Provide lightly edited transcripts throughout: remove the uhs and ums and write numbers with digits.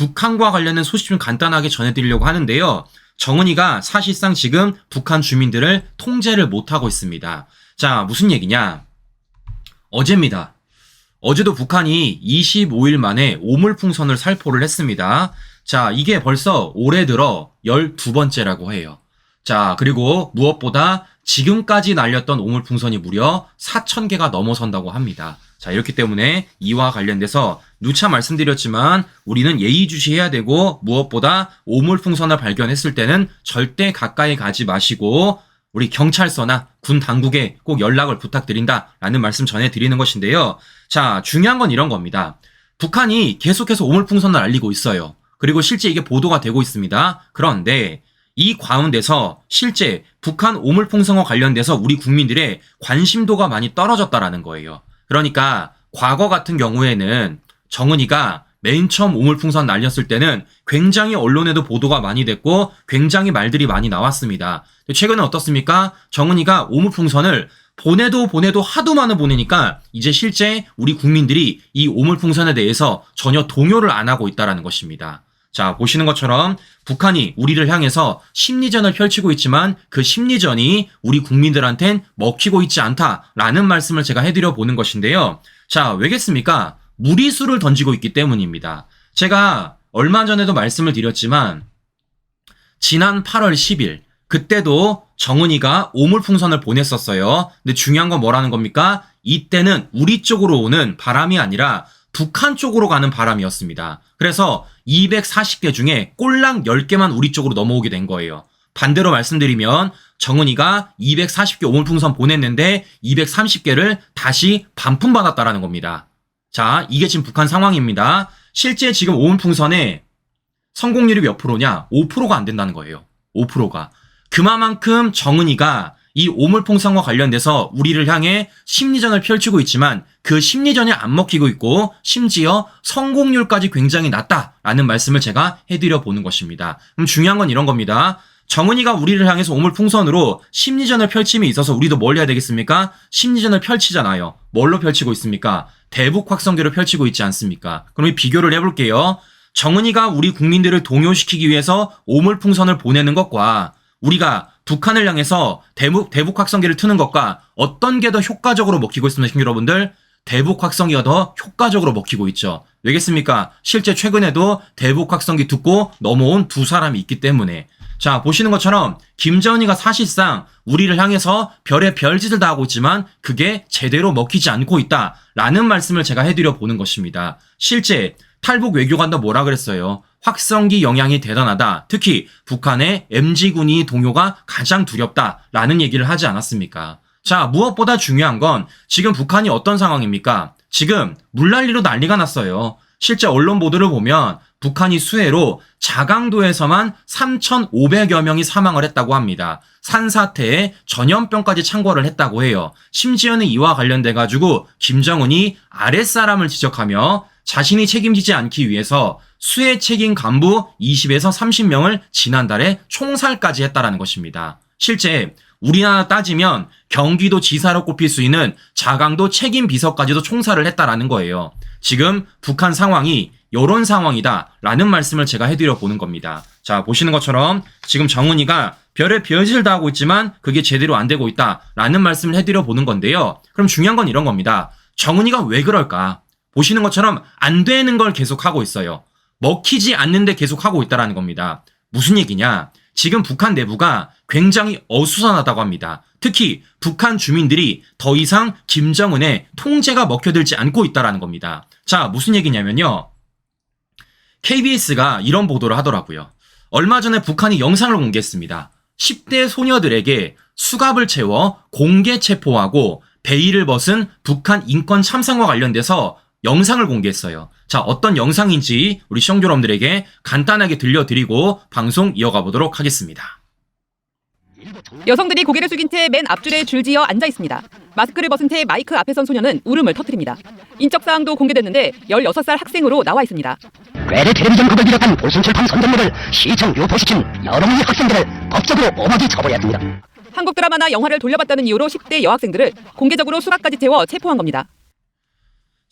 북한과 관련된 소식 좀 간단하게 전해드리려고 하는데요. 정은이가 사실상 지금 북한 주민들을 통제를 못하고 있습니다. 자, 무슨 얘기냐? 어제입니다. 어제도 북한이 25일 만에 오물풍선을 살포를 했습니다. 자, 이게 벌써 올해 들어 12번째라고 해요. 자, 그리고 무엇보다 지금까지 날렸던 오물풍선이 무려 4,000개가 넘어선다고 합니다. 자, 이렇기 때문에 이와 관련돼서 누차 말씀드렸지만 우리는 예의주시해야 되고 무엇보다 오물풍선을 발견했을 때는 절대 가까이 가지 마시고 우리 경찰서나 군 당국에 꼭 연락을 부탁드린다라는 말씀 전해드리는 것인데요. 자, 중요한 건 이런 겁니다. 북한이 계속해서 오물풍선을 날리고 있어요. 그리고 실제 이게 보도가 되고 있습니다. 그런데 이 가운데서 실제 북한 오물풍선과 관련돼서 우리 국민들의 관심도가 많이 떨어졌다라는 거예요. 그러니까 과거 같은 경우에는 정은이가 맨 처음 오물풍선 날렸을 때는 굉장히 언론에도 보도가 많이 됐고 굉장히 말들이 많이 나왔습니다. 최근에 어떻습니까? 정은이가 오물풍선을 보내도 하도 많이 보내니까 이제 실제 우리 국민들이 이 오물풍선에 대해서 전혀 동요를 안 하고 있다는 것입니다. 자, 보시는 것처럼 북한이 우리를 향해서 심리전을 펼치고 있지만 그 심리전이 우리 국민들한텐 먹히고 있지 않다라는 말씀을 제가 해드려 보는 것인데요. 자, 왜겠습니까? 무리수를 던지고 있기 때문입니다. 제가 얼마 전에도 말씀을 드렸지만 지난 8월 10일 그때도 정은이가 오물풍선을 보냈었어요. 근데 중요한 건 뭐라는 겁니까? 이때는 우리 쪽으로 오는 바람이 아니라 북한 쪽으로 가는 바람이었습니다. 그래서 240개 중에 꼴랑 10개만 우리 쪽으로 넘어오게 된 거예요. 반대로 말씀드리면 정은이가 240개 오물풍선 보냈는데 230개를 다시 반품받았다라는 겁니다. 자, 이게 지금 북한 상황입니다. 실제 지금 오물풍선의 성공률이 몇 프로냐? 5%가 안 된다는 거예요. 5%가. 그만큼 정은이가 이 오물풍선과 관련돼서 우리를 향해 심리전을 펼치고 있지만 그 심리전이 안 먹히고 있고 심지어 성공률까지 굉장히 낮다라는 말씀을 제가 해드려 보는 것입니다. 그럼 중요한 건 이런 겁니다. 정은이가 우리를 향해서 오물풍선으로 심리전을 펼침에 있어서 우리도 뭘 해야 되겠습니까? 심리전을 펼치잖아요. 뭘로 펼치고 있습니까? 대북 확성기로 펼치고 있지 않습니까? 그럼 이 비교를 해볼게요. 정은이가 우리 국민들을 동요시키기 위해서 오물풍선을 보내는 것과 우리가 북한을 향해서 대북 확성기를 트는 것과 어떤 게 더 효과적으로 먹히고 있습니까, 여러분들? 대북 확성기가 더 효과적으로 먹히고 있죠. 왜겠습니까? 실제 최근에도 대북 확성기 듣고 넘어온 두 사람이 있기 때문에. 자, 보시는 것처럼 김정은이가 사실상 우리를 향해서 별의 별짓을 다 하고 있지만 그게 제대로 먹히지 않고 있다라는 말씀을 제가 해드려 보는 것입니다. 실제 탈북 외교관도 뭐라 그랬어요? 확성기 영향이 대단하다. 특히 북한의 MG군이 동요가 가장 두렵다라는 얘기를 하지 않았습니까? 자, 무엇보다 중요한 건 지금 북한이 어떤 상황입니까? 지금 물난리로 난리가 났어요. 실제 언론 보도를 보면 북한이 수해로 자강도에서만 3,500여 명이 사망을 했다고 합니다. 산사태에 전염병까지 창궐을 했다고 해요. 심지어는 이와 관련돼 가지고 김정은이 아랫사람을 지적하며 자신이 책임지지 않기 위해서 수해 책임 간부 20에서 30명을 지난달에 총살까지 했다라는 것입니다. 실제 우리나라 따지면 경기도 지사로 꼽힐 수 있는 자강도 책임 비서까지도 총살을 했다라는 거예요. 지금 북한 상황이 이런 상황이다라는 말씀을 제가 해드려 보는 겁니다. 자, 보시는 것처럼 지금 정은이가 별의 별짓을 다 하고 있지만 그게 제대로 안 되고 있다라는 말씀을 해드려 보는 건데요. 그럼 중요한 건 이런 겁니다. 정은이가 왜 그럴까? 보시는 것처럼 안 되는 걸 계속 하고 있어요. 먹히지 않는데 계속 하고 있다라는 겁니다. 무슨 얘기냐? 지금 북한 내부가 굉장히 어수선하다고 합니다. 특히 북한 주민들이 더 이상 김정은의 통제가 먹혀들지 않고 있다라는 겁니다. 자, 무슨 얘기냐면요. KBS가 이런 보도를 하더라고요. 얼마 전에 북한이 영상을 공개했습니다. 10대 소녀들에게 수갑을 채워 공개 체포하고 베일을 벗은 북한 인권 참상과 관련돼서 영상을 공개했어요. 자, 어떤 영상인지 우리 시청자 여러분들에게 간단하게 들려드리고 방송 이어가 보도록 하겠습니다. 여성들이 고개를 숙인 채 맨 앞줄에 줄지어 앉아 있습니다. 마스크를 벗은 채 마이크 앞에 선 소녀는 울음을 터뜨립니다. 인적 사항도 공개됐는데 16살 학생으로 나와 있습니다. 외래 텔레비전국을 비롯한 불순출판 선전물을 시청 유포시킨 여러 명의 학생들을 법적으로 엄하게 처벌해야 합니다. 한국 드라마나 영화를 돌려봤다는 이유로 10대 여학생들을 공개적으로 수갑까지 채워 체포한 겁니다.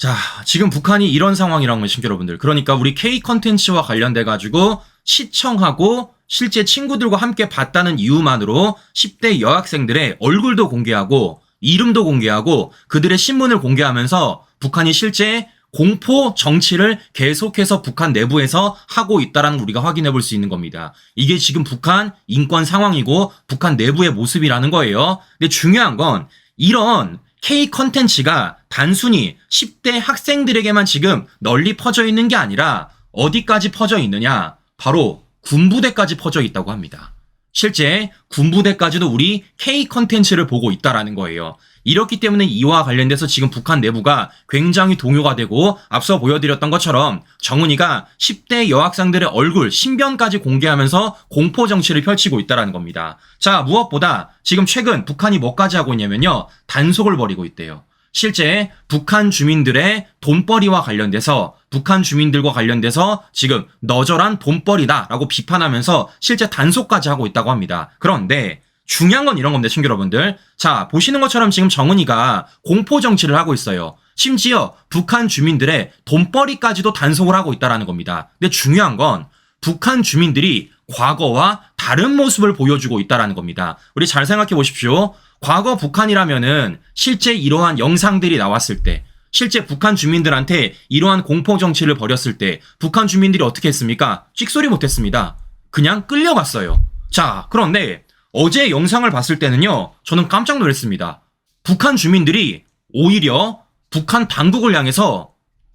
자, 지금 북한이 이런 상황이라는 것입니다, 여러분들. 그러니까 우리 K 컨텐츠와 관련돼가지고 시청하고 실제 친구들과 함께 봤다는 이유만으로 10대 여학생들의 얼굴도 공개하고 이름도 공개하고 그들의 신문을 공개하면서 북한이 실제 공포 정치를 계속해서 북한 내부에서 하고 있다는 걸 우리가 확인해 볼 수 있는 겁니다. 이게 지금 북한 인권 상황이고 북한 내부의 모습이라는 거예요. 근데 중요한 건 이런 K 컨텐츠가 단순히 10대 학생들에게만 지금 널리 퍼져 있는 게 아니라 어디까지 퍼져 있느냐? 바로 군부대까지 퍼져 있다고 합니다. 실제 군부대까지도 우리 K 컨텐츠를 보고 있다라는 거예요. 이렇기 때문에 이와 관련돼서 지금 북한 내부가 굉장히 동요가 되고 앞서 보여드렸던 것처럼 정은이가 10대 여학생들의 얼굴, 신변까지 공개하면서 공포 정치를 펼치고 있다는 겁니다. 자, 무엇보다 지금 최근 북한이 뭐까지 하고 있냐면요. 단속을 벌이고 있대요. 실제 북한 주민들의 돈벌이와 관련돼서 북한 주민들과 관련돼서 지금 너절한 돈벌이다라고 비판하면서 실제 단속까지 하고 있다고 합니다. 그런데 중요한 건 이런 겁니다, 친구 여러분들. 자, 보시는 것처럼 지금 정은이가 공포 정치를 하고 있어요. 심지어 북한 주민들의 돈벌이까지도 단속을 하고 있다는 겁니다. 근데 중요한 건 북한 주민들이 과거와 다른 모습을 보여주고 있다는 겁니다. 우리 잘 생각해 보십시오. 과거 북한이라면은 실제 이러한 영상들이 나왔을 때, 실제 북한 주민들한테 이러한 공포 정치를 벌였을 때 북한 주민들이 어떻게 했습니까? 찍소리 못했습니다. 그냥 끌려갔어요. 자, 그런데 어제 영상을 봤을 때는요, 저는 깜짝 놀랐습니다. 북한 주민들이 오히려 북한 당국을 향해서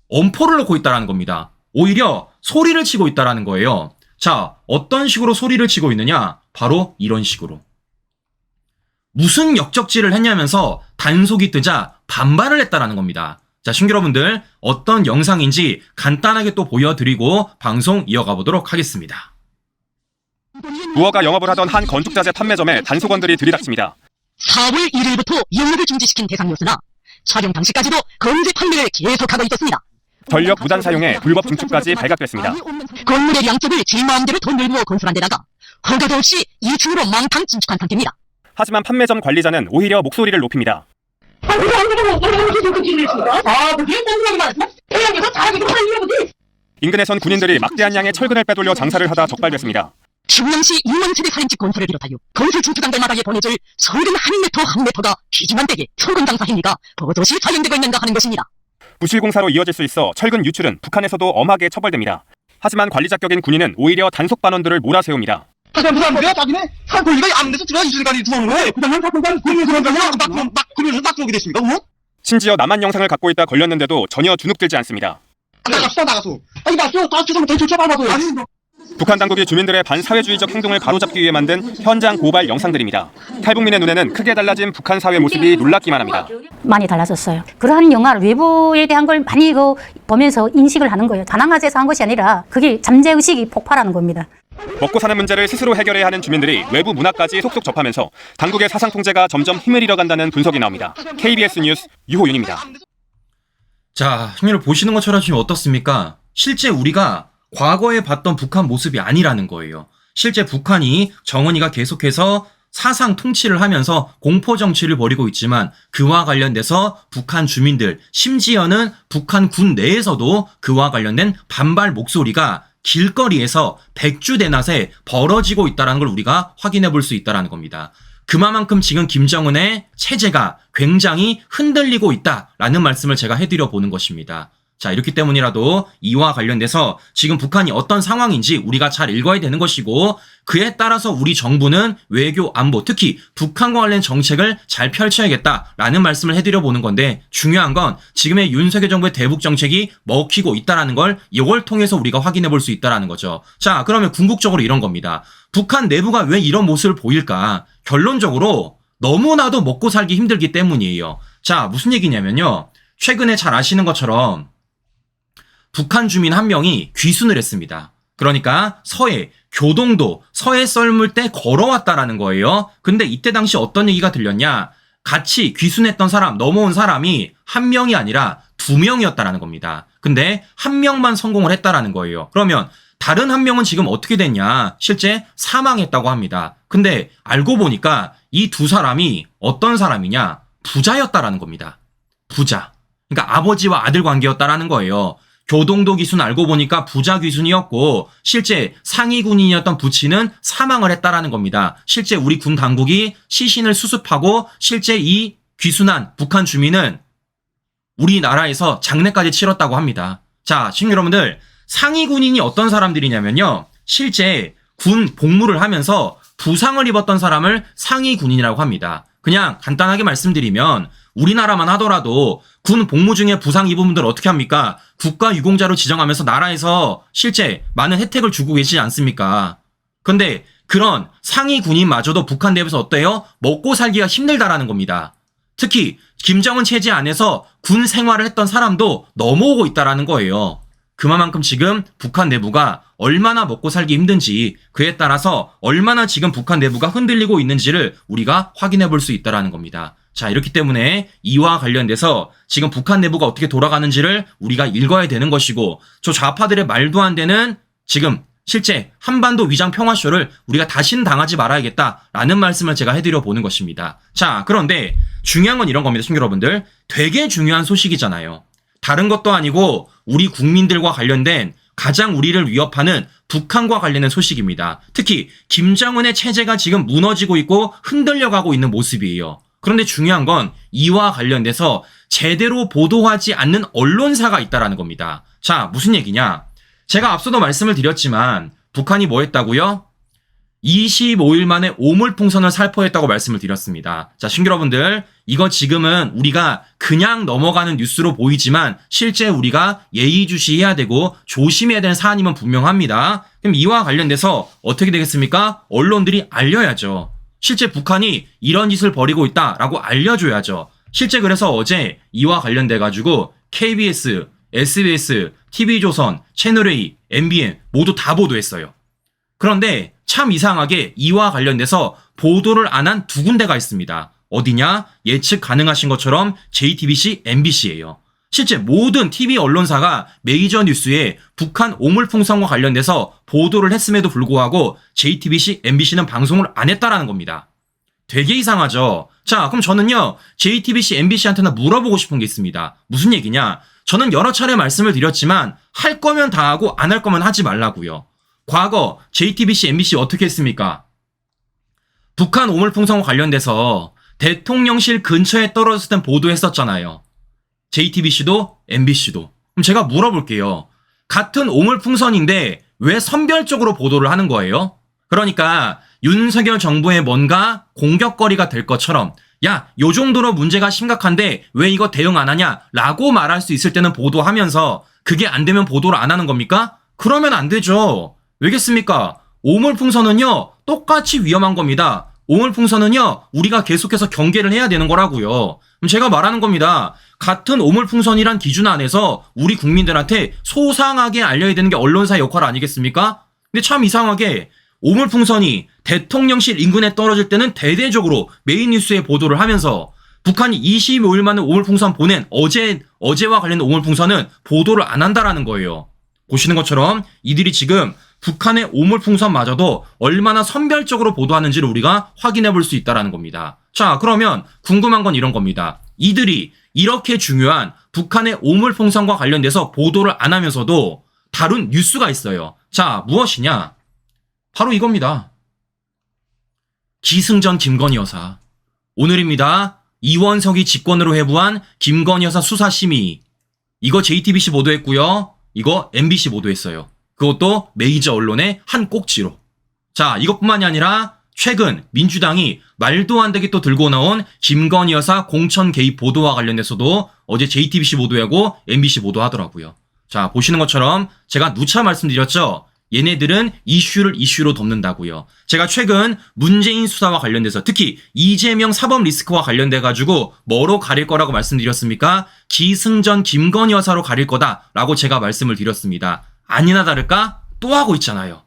엄포를 놓고 있다는 겁니다. 오히려 소리를 치고 있다는 거예요. 자, 어떤 식으로 소리를 치고 있느냐? 바로 이런 식으로. 무슨 역적질을 했냐면서 단속이 뜨자 반발을 했다라는 겁니다. 자, 친구 여러분들, 어떤 영상인지 간단하게 또 보여드리고 방송 이어가 보도록 하겠습니다. 무허가 영업을 하던 한 건축자재 판매점에 단속원들이 들이닥칩니다. 4월 1일부터 영업을 중지시킨 대상이었으나 촬영 당시까지도 건재 판매를 계속하고 있었습니다. 전력 무단 사용에 불법 증축까지 발각됐습니다. 건물의 양쪽을 제 마음대로 더 넓어 건설한 데다가 허가도 없이 2층으로 망탕 진축한 상태입니다. 하지만 판매점 관리자는 오히려 목소리를 높입니다. 인근에선 군인들이 막대한 양의 철근을 빼돌려 장사를 하다 적발됐습니다. 충남시 6만 세대 살림집 건설을 비롯하여 건설 중투당 달마다에 보내줄 서른 한 미터 한 미터가 기증한 댁에 철근 장사 행위가 버젓이 사용되고 있는가 하는 것입니다. 부실공사로 이어질 수 있어 철근 유출은 북한에서도 엄하게 처벌됩니다. 하지만 관리자격인 군인은 오히려 단속 반원들을 몰아세웁니다. 무슨 자기네 살 권리가 안 돼서 제가 이슬까지 두는 거예요. 그다음에 사건관 군인에서 막 군인에서 막 쏘게 됐습니까? 심지어 남한 영상을 갖고 있다 걸렸는데도 전혀 주눅들지 않습니다. 나가서 아니 나도 다 주소면 대출 쳐봐봐도 아니 북한 당국이 주민들의 반사회주의적 행동을 바로잡기 위해 만든 현장 고발 영상들입니다. 탈북민의 눈에는 크게 달라진 북한 사회 모습이 놀랍기만 합니다. 많이 달라졌어요. 그러한 영화를 외부에 대한 걸 많이 보면서 인식을 하는 거예요. 자나마제에서 한 것이 아니라 그게 잠재의식이 폭발하는 겁니다. 먹고 사는 문제를 스스로 해결해야 하는 주민들이 외부 문화까지 속속 접하면서 당국의 사상 통제가 점점 힘을 잃어간다는 분석이 나옵니다. KBS 뉴스 유호윤입니다. 자, 형님들 보시는 것처럼 지금 어떻습니까? 실제 우리가 과거에 봤던 북한 모습이 아니라는 거예요. 실제 북한이 정은이가 계속해서 사상 통치를 하면서 공포 정치를 벌이고 있지만 그와 관련돼서 북한 주민들, 심지어는 북한 군 내에서도 그와 관련된 반발 목소리가 길거리에서 백주대낮에 벌어지고 있다는 걸 우리가 확인해 볼 수 있다는 겁니다. 그만큼 지금 김정은의 체제가 굉장히 흔들리고 있다라는 말씀을 제가 해드려 보는 것입니다. 자, 이렇기 때문이라도 이와 관련돼서 지금 북한이 어떤 상황인지 우리가 잘 읽어야 되는 것이고 그에 따라서 우리 정부는 외교 안보, 특히 북한과 관련 정책을 잘 펼쳐야겠다라는 말씀을 해드려 보는 건데 중요한 건 지금의 윤석열 정부의 대북 정책이 먹히고 있다는 걸 이걸 통해서 우리가 확인해 볼 수 있다는 거죠. 자, 그러면 궁극적으로 이런 겁니다. 북한 내부가 왜 이런 모습을 보일까? 결론적으로 너무나도 먹고 살기 힘들기 때문이에요. 자, 무슨 얘기냐면요. 최근에 잘 아시는 것처럼 북한 주민 한 명이 귀순을 했습니다. 그러니까 서해, 교동도 서해 썰물 때 걸어왔다라는 거예요. 근데 이때 당시 어떤 얘기가 들렸냐? 같이 귀순했던 사람, 넘어온 사람이 한 명이 아니라 두 명이었다라는 겁니다. 근데 한 명만 성공을 했다라는 거예요. 그러면 다른 한 명은 지금 어떻게 됐냐? 실제 사망했다고 합니다. 근데 알고 보니까 이 두 사람이 어떤 사람이냐? 부자였다라는 겁니다. 부자. 그러니까 아버지와 아들 관계였다라는 거예요. 교동도 귀순 알고 보니까 부자 귀순이었고 실제 상위 군인이었던 부친은 사망을 했다라는 겁니다. 실제 우리 군 당국이 시신을 수습하고 실제 이 귀순한 북한 주민은 우리나라에서 장례까지 치렀다고 합니다. 자, 시청자 여러분들, 상위 군인이 어떤 사람들이냐면요. 실제 군 복무를 하면서 부상을 입었던 사람을 상위 군인이라고 합니다. 그냥 간단하게 말씀드리면 우리나라만 하더라도 군 복무 중에 부상 입은 분들 어떻게 합니까? 국가유공자로 지정하면서 나라에서 실제 많은 혜택을 주고 계시지 않습니까? 근데 그런 상위 군인마저도 북한 내에서 어때요? 먹고 살기가 힘들다라는 겁니다. 특히 김정은 체제 안에서 군 생활을 했던 사람도 넘어오고 있다라는 거예요. 그만큼 지금 북한 내부가 얼마나 먹고 살기 힘든지, 그에 따라서 얼마나 지금 북한 내부가 흔들리고 있는지를 우리가 확인해 볼 수 있다라는 겁니다. 자, 이렇기 때문에 이와 관련돼서 지금 북한 내부가 어떻게 돌아가는지를 우리가 읽어야 되는 것이고, 저 좌파들의 말도 안 되는 지금 실제 한반도 위장 평화쇼를 우리가 다시는 당하지 말아야겠다라는 말씀을 제가 해드려 보는 것입니다. 자, 그런데 중요한 건 이런 겁니다, 시청자 여러분들. 되게 중요한 소식이잖아요. 다른 것도 아니고 우리 국민들과 관련된 가장 우리를 위협하는 북한과 관련된 소식입니다. 특히 김정은의 체제가 지금 무너지고 있고 흔들려가고 있는 모습이에요. 그런데 중요한 건 이와 관련돼서 제대로 보도하지 않는 언론사가 있다라는 겁니다. 자, 무슨 얘기냐? 제가 앞서도 말씀을 드렸지만 북한이 뭐 했다고요? 25일 만에 오물풍선을 살포했다고 말씀을 드렸습니다. 자, 시청자 여러분들, 이거 지금은 우리가 그냥 넘어가는 뉴스로 보이지만 실제 우리가 예의주시해야 되고 조심해야 되는 사안임은 분명합니다. 그럼 이와 관련돼서 어떻게 되겠습니까? 언론들이 알려야죠. 실제 북한이 이런 짓을 벌이고 있다라고 알려줘야죠. 실제 그래서 어제 이와 관련돼가지고 KBS, SBS, TV조선, 채널A, MBN 모두 다 보도했어요. 그런데 참 이상하게 이와 관련돼서 보도를 안 한 두 군데가 있습니다. 어디냐? 예측 가능하신 것처럼 JTBC, MBC예요. 실제 모든 TV 언론사가 메이저 뉴스에 북한 오물풍선과 관련돼서 보도를 했음에도 불구하고 JTBC, MBC는 방송을 안 했다라는 겁니다. 되게 이상하죠? 자, 그럼 저는요, JTBC, MBC한테나 물어보고 싶은 게 있습니다. 무슨 얘기냐? 저는 여러 차례 말씀을 드렸지만 할 거면 다 하고 안 할 거면 하지 말라고요. 과거 JTBC, MBC 어떻게 했습니까? 북한 오물풍선과 관련돼서 대통령실 근처에 떨어졌을 땐 보도했었잖아요. JTBC도 MBC도. 그럼 제가 물어볼게요. 같은 오물풍선인데 왜 선별적으로 보도를 하는 거예요? 그러니까 윤석열 정부의 뭔가 공격거리가 될 것처럼 야, 요 정도로 문제가 심각한데 왜 이거 대응 안 하냐? 라고 말할 수 있을 때는 보도하면서 그게 안 되면 보도를 안 하는 겁니까? 그러면 안 되죠. 왜겠습니까? 오물풍선은요, 똑같이 위험한 겁니다. 오물풍선은요, 우리가 계속해서 경계를 해야 되는 거라고요. 그럼 제가 말하는 겁니다. 같은 오물풍선이란 기준 안에서 우리 국민들한테 소상하게 알려야 되는 게 언론사의 역할 아니겠습니까? 근데 참 이상하게 오물풍선이 대통령실 인근에 떨어질 때는 대대적으로 메인 뉴스에 보도를 하면서 북한이 25일 만에 오물풍선 보낸 어제와 관련된 오물풍선은 보도를 안 한다라는 거예요. 보시는 것처럼 이들이 지금 북한의 오물풍선마저도 얼마나 선별적으로 보도하는지를 우리가 확인해 볼 수 있다는 겁니다. 자, 그러면 궁금한 건 이런 겁니다. 이들이 이렇게 중요한 북한의 오물풍선과 관련돼서 보도를 안 하면서도 다룬 뉴스가 있어요. 자, 무엇이냐? 바로 이겁니다. 기승전 김건희 여사. 오늘입니다. 이원석이 직권으로 회부한 김건희 여사 수사심의. 이거 JTBC 보도했고요. 이거 MBC 보도했어요. 그것도 메이저 언론의 한 꼭지로. 자, 이것뿐만이 아니라 최근 민주당이 말도 안 되게 또 들고 나온 김건희 여사 공천 개입 보도와 관련돼서도 어제 JTBC 보도하고 MBC 보도하더라고요. 자, 보시는 것처럼 제가 누차 말씀드렸죠. 얘네들은 이슈를 이슈로 덮는다고요. 제가 최근 문재인 수사와 관련돼서 특히 이재명 사법 리스크와 관련돼가지고 뭐로 가릴 거라고 말씀드렸습니까? 기승전 김건희 여사로 가릴 거다라고 제가 말씀을 드렸습니다. 아니나 다를까 또 하고 있잖아요.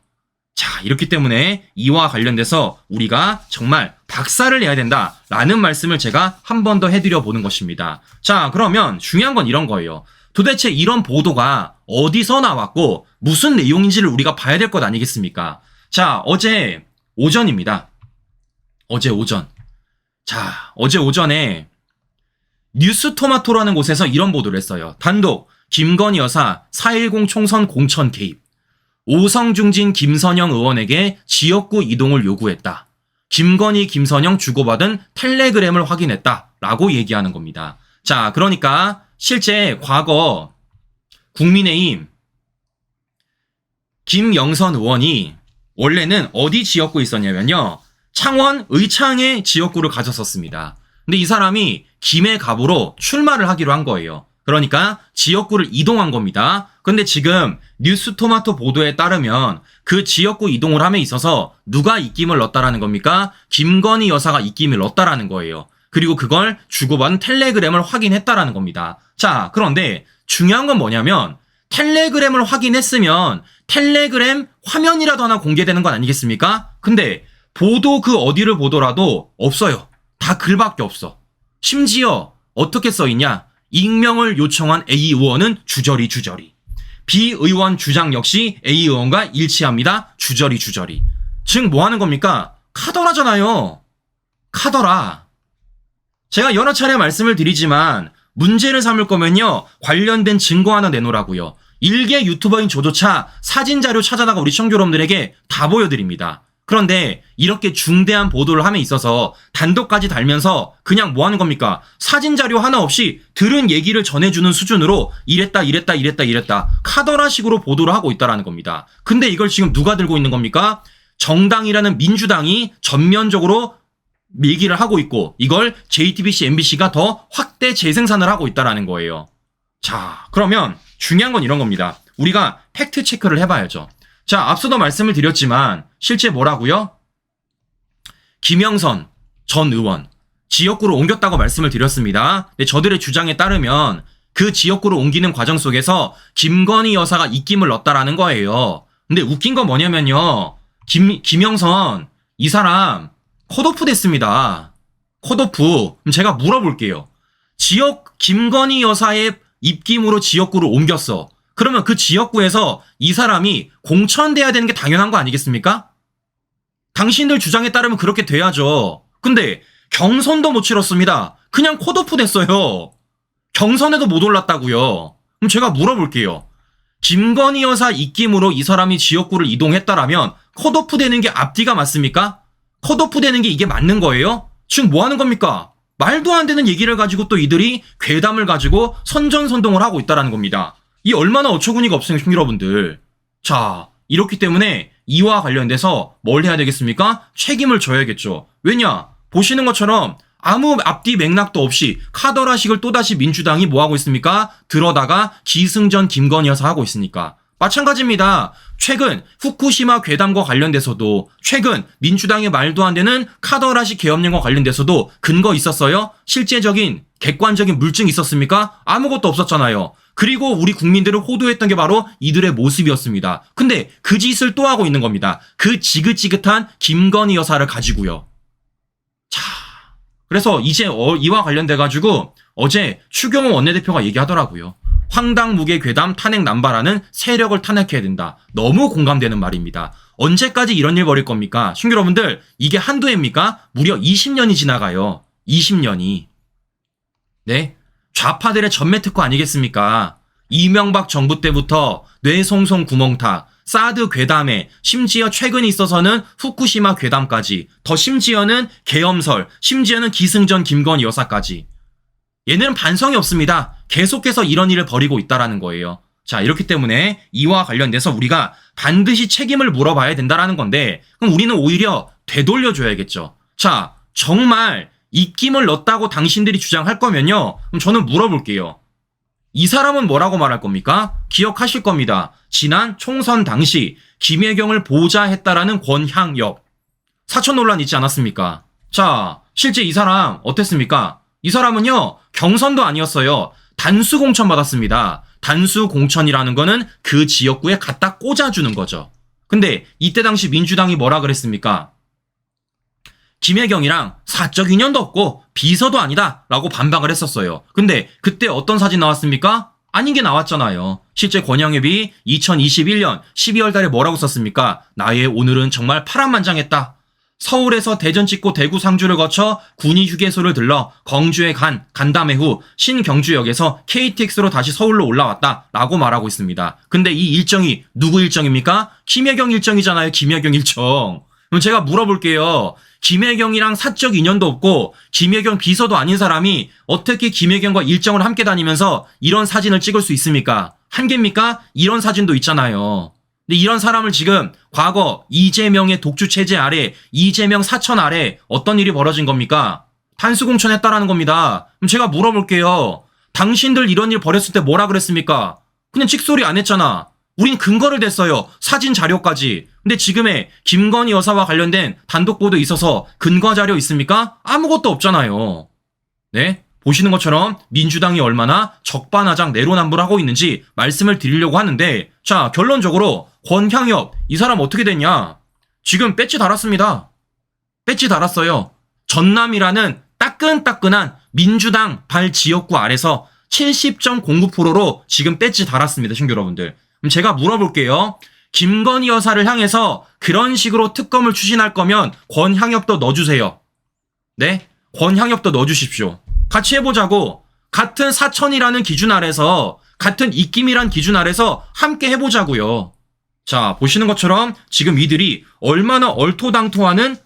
자, 이렇기 때문에 이와 관련돼서 우리가 정말 박살을 내야 된다라는 말씀을 제가 한 번 더 해드려 보는 것입니다. 자, 그러면 중요한 건 이런 거예요. 도대체 이런 보도가 어디서 나왔고 무슨 내용인지를 우리가 봐야 될 것 아니겠습니까? 자, 어제 오전입니다. 어제 오전. 자, 어제 오전에 뉴스토마토라는 곳에서 이런 보도를 했어요. 단독 김건희 여사 4.10 총선 공천 개입. 오성중진 김선영 의원에게 지역구 이동을 요구했다. 김건희, 김선영 주고받은 텔레그램을 확인했다. 라고 얘기하는 겁니다. 자, 그러니까 실제 과거 국민의힘 김영선 의원이 원래는 어디 지역구에 있었냐면요. 창원 의창에 지역구를 가졌었습니다. 근데 이 사람이 김해 갑으로 출마를 하기로 한 거예요. 그러니까 지역구를 이동한 겁니다. 근데 지금 뉴스토마토 보도에 따르면 그 지역구 이동을 함에 있어서 누가 입김을 넣었다라는 겁니까? 김건희 여사가 입김을 넣었다라는 거예요. 그리고 그걸 주고받은 텔레그램을 확인했다라는 겁니다. 자, 그런데 중요한 건 뭐냐면 텔레그램을 확인했으면 텔레그램 화면이라도 하나 공개되는 건 아니겠습니까? 근데 보도 그 어디를 보더라도 없어요. 다 글밖에 없어. 심지어 어떻게 써있냐? 익명을 요청한 A 의원은 주저리. B 의원 주장 역시 A 의원과 일치합니다. 주저리. 즉 뭐 하는 겁니까? 카더라잖아요. 카더라. 제가 여러 차례 말씀을 드리지만 문제를 삼을 거면요. 관련된 증거 하나 내놓으라고요. 일개 유튜버인 저조차 사진 자료 찾아다가 우리 시청자 여러분들에게 다 보여드립니다. 그런데 이렇게 중대한 보도를 함에 있어서 단독까지 달면서 그냥 뭐 하는 겁니까? 사진 자료 하나 없이 들은 얘기를 전해주는 수준으로 이랬다 카더라식으로 보도를 하고 있다라는 겁니다. 근데 이걸 지금 누가 들고 있는 겁니까? 정당이라는 민주당이 전면적으로 얘기를 하고 있고 이걸 JTBC, MBC가 더 확대 재생산을 하고 있다라는 거예요. 자, 그러면 중요한 건 이런 겁니다. 우리가 팩트 체크를 해봐야죠. 자, 앞서도 말씀을 드렸지만 실제 뭐라고요? 김영선 전 의원 지역구로 옮겼다고 말씀을 드렸습니다. 근데 저들의 주장에 따르면 그 지역구로 옮기는 과정 속에서 김건희 여사가 입김을 넣었다라는 거예요. 근데 웃긴 건 뭐냐면요. 김영선 이 사람 컷오프 됐습니다. 컷오프. 그럼 제가 물어볼게요. 김건희 여사의 입김으로 지역구를 옮겼어. 그러면 그 지역구에서 이 사람이 공천돼야 되는 게 당연한 거 아니겠습니까? 당신들 주장에 따르면 그렇게 돼야죠. 근데 경선도 못 치렀습니다. 그냥 컷오프 됐어요. 경선에도 못 올랐다고요. 그럼 제가 물어볼게요. 김건희 여사 입김으로 이 사람이 지역구를 이동했다라면 컷오프 되는 게 앞뒤가 맞습니까? 컷오프 되는 게 이게 맞는 거예요? 지금 뭐 하는 겁니까? 말도 안 되는 얘기를 가지고 또 이들이 괴담을 가지고 선전선동을 하고 있다는 겁니다. 이 얼마나 어처구니가 없습니까, 여러분들. 자, 이렇기 때문에 이와 관련돼서 뭘 해야 되겠습니까? 책임을 져야겠죠. 왜냐? 보시는 것처럼 아무 앞뒤 맥락도 없이 카더라식을 또다시 민주당이 뭐 하고 있습니까? 들어다가 기승전 김건희 여사 하고 있으니까. 마찬가지입니다. 최근 후쿠시마 괴담과 관련돼서도 최근 민주당의 말도 안 되는 카더라식 계엄령과 관련돼서도 근거 있었어요? 실제적인 객관적인 물증 있었습니까? 아무것도 없었잖아요. 그리고 우리 국민들을 호도했던 게 바로 이들의 모습이었습니다. 근데 그 짓을 또 하고 있는 겁니다. 그 지긋지긋한 김건희 여사를 가지고요. 자, 그래서 이제 이와 관련돼가지고 어제 추경호 원내대표가 얘기하더라고요. 황당무계 괴담 탄핵 남발하는 세력을 탄핵해야 된다. 너무 공감되는 말입니다. 언제까지 이런 일 벌일 겁니까? 신규 여러분들, 이게 한두 해입니까? 무려 20년이 지나가요. 20년이. 네? 좌파들의 전매 특허 아니겠습니까? 이명박 정부 때부터 뇌송송 구멍탁, 사드 괴담에 심지어 최근에 있어서는 후쿠시마 괴담까지, 더 심지어는 계엄설, 심지어는 기승전 김건희 여사까지. 얘네는 반성이 없습니다. 계속해서 이런 일을 벌이고 있다라는 거예요. 자, 이렇기 때문에 이와 관련돼서 우리가 반드시 책임을 물어봐야 된다라는 건데, 그럼 우리는 오히려 되돌려줘야겠죠. 자, 정말 입김을 넣었다고 당신들이 주장할 거면요, 그럼 저는 물어볼게요. 이 사람은 뭐라고 말할 겁니까? 기억하실 겁니다. 지난 총선 당시 김혜경을 보좌했다라는 권향엽 사천 논란 있지 않았습니까? 자, 실제 이 사람 어땠습니까? 이 사람은요, 경선도 아니었어요. 단수 공천 받았습니다. 단수 공천이라는 거는 그 지역구에 갖다 꽂아주는 거죠. 근데 이때 당시 민주당이 뭐라 그랬습니까? 김혜경이랑 사적 인연도 없고 비서도 아니다 라고 반박을 했었어요. 근데 그때 어떤 사진 나왔습니까? 아닌 게 나왔잖아요. 실제 권영엽이 2021년 12월 달에 뭐라고 썼습니까? 나의 오늘은 정말 파란만장했다. 서울에서 대전 찍고 대구 상주를 거쳐 군이 휴게소를 들러 광주에 간담회 후 신경주역에서 KTX로 다시 서울로 올라왔다라고 말하고 있습니다. 근데 이 일정이 누구 일정입니까? 김혜경 일정이잖아요. 김혜경 일정. 그럼 제가 물어볼게요. 김혜경이랑 사적 인연도 없고 김혜경 비서도 아닌 사람이 어떻게 김혜경과 일정을 함께 다니면서 이런 사진을 찍을 수 있습니까? 한계입니까? 이런 사진도 있잖아요. 근데 이런 사람을 지금 과거 이재명의 독주 체제 아래, 이재명 사천 아래 어떤 일이 벌어진 겁니까? 탄수공천했다라는 겁니다. 그럼 제가 물어볼게요. 당신들 이런 일 벌였을 때 뭐라 그랬습니까? 그냥 찍소리 안 했잖아. 우린 근거를 댔어요. 사진 자료까지. 근데 지금의 김건희 여사와 관련된 단독 보도 있어서 근거 자료 있습니까? 아무것도 없잖아요. 네? 보시는 것처럼 민주당이 얼마나 적반하장 내로남불하고 있는지 말씀을 드리려고 하는데, 자, 결론적으로 권향엽 이 사람 어떻게 됐냐? 지금 배지 달았습니다. 배지 달았어요. 전남이라는 따끈따끈한 민주당 발 지역구 아래서 70.09%로 지금 배지 달았습니다. 신규 여러분들. 그럼 제가 물어볼게요. 김건희 여사를 향해서 그런 식으로 특검을 추진할 거면 권향엽도 넣어주세요. 네? 권향엽도 넣어주십시오. 같이 해보자고. 같은 사천이라는 기준 아래서, 같은 입김이란 기준 아래서 함께 해보자고요. 자, 보시는 것처럼 지금 이들이 얼마나 얼토당토하는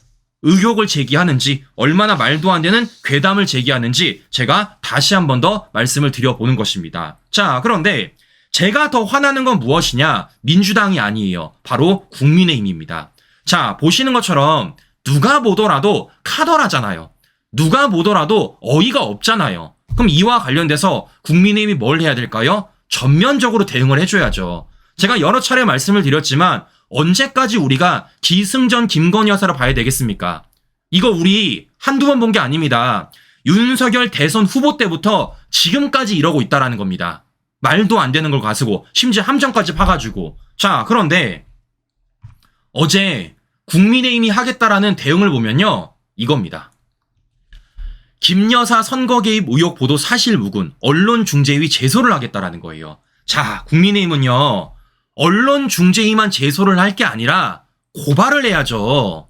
의혹을 제기하는지, 얼마나 말도 안 되는 괴담을 제기하는지 제가 다시 한 번 더 말씀을 드려보는 것입니다. 자, 그런데 제가 더 화나는 건 무엇이냐? 민주당이 아니에요. 바로 국민의힘입니다. 자, 보시는 것처럼 누가 보더라도 카더라잖아요. 누가 보더라도 어이가 없잖아요. 그럼 이와 관련돼서 국민의힘이 뭘 해야 될까요? 전면적으로 대응을 해줘야죠. 제가 여러 차례 말씀을 드렸지만 언제까지 우리가 기승전 김건희 여사를 봐야 되겠습니까? 이거 우리 한두 번 본 게 아닙니다. 윤석열 대선 후보 때부터 지금까지 이러고 있다라는 겁니다. 말도 안 되는 걸 가지고 심지어 함정까지 파가지고. 자, 그런데 어제 국민의힘이 하겠다라는 대응을 보면요, 이겁니다. 김 여사 선거 개입 의혹 보도 사실 무근, 언론중재위 제소를 하겠다라는 거예요. 자, 국민의힘은요, 언론중재위만 제소를 할 게 아니라 고발을 해야죠.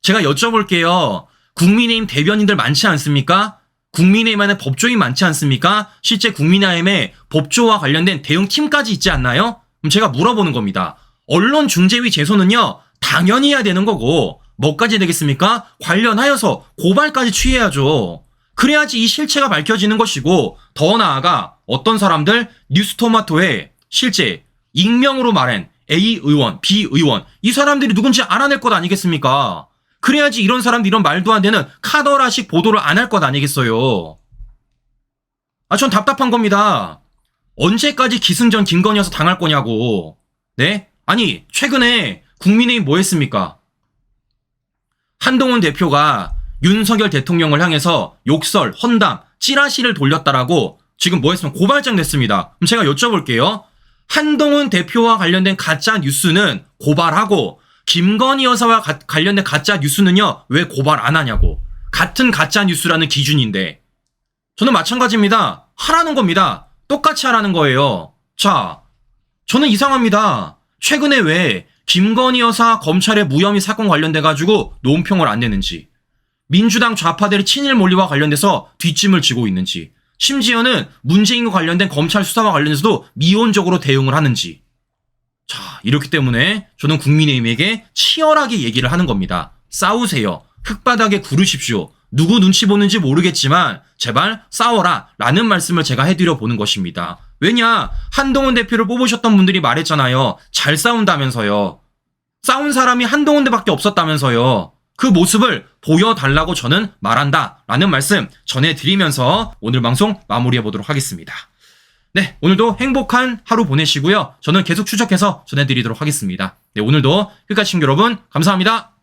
제가 여쭤볼게요. 국민의힘 대변인들 많지 않습니까? 국민의힘 안에 법조인 많지 않습니까? 실제 국민의힘에 법조와 관련된 대응팀까지 있지 않나요? 그럼 제가 물어보는 겁니다. 언론중재위 제소는요, 당연히 해야 되는 거고, 뭐까지 되겠습니까? 관련하여서 고발까지 취해야죠. 그래야지 이 실체가 밝혀지는 것이고, 더 나아가 어떤 사람들 뉴스토마토에 실제 익명으로 말한 A 의원, B 의원, 이 사람들이 누군지 알아낼 것 아니겠습니까? 그래야지 이런 사람들 이런 말도 안 되는 카더라식 보도를 안 할 것 아니겠어요. 전 답답한 겁니다. 언제까지 기승전 김건희 여사 당할 거냐고. 네? 아니, 최근에 국민의힘 뭐 했습니까? 한동훈 대표가 윤석열 대통령을 향해서 욕설, 헌담, 찌라시를 돌렸다라고 지금 뭐 했으면 고발장 냈습니다. 그럼 제가 여쭤볼게요. 한동훈 대표와 관련된 가짜 뉴스는 고발하고 김건희 여사와 관련된 가짜 뉴스는요, 왜 고발 안 하냐고. 같은 가짜 뉴스라는 기준인데. 저는 마찬가지입니다. 하라는 겁니다. 똑같이 하라는 거예요. 자, 저는 이상합니다. 최근에 왜 김건희 여사 검찰의 무혐의 사건 관련돼가지고 논평을 안 내는지, 민주당 좌파들의 친일 몰리와 관련돼서 뒷짐을 지고 있는지, 심지어는 문재인과 관련된 검찰 수사와 관련해서도 미온적으로 대응을 하는지. 자, 이렇기 때문에 저는 국민의힘에게 치열하게 얘기를 하는 겁니다. 싸우세요. 흙바닥에 구르십시오. 누구 눈치 보는지 모르겠지만 제발 싸워라 라는 말씀을 제가 해드려 보는 것입니다. 왜냐, 한동훈 대표를 뽑으셨던 분들이 말했잖아요. 잘 싸운다면서요. 싸운 사람이 한동훈 대밖에 없었다면서요. 그 모습을 보여달라고 저는 말한다 라는 말씀 전해드리면서 오늘 방송 마무리해보도록 하겠습니다. 네, 오늘도 행복한 하루 보내시고요. 저는 계속 추적해서 전해드리도록 하겠습니다. 네, 오늘도 끝까지 시청자 여러분 감사합니다.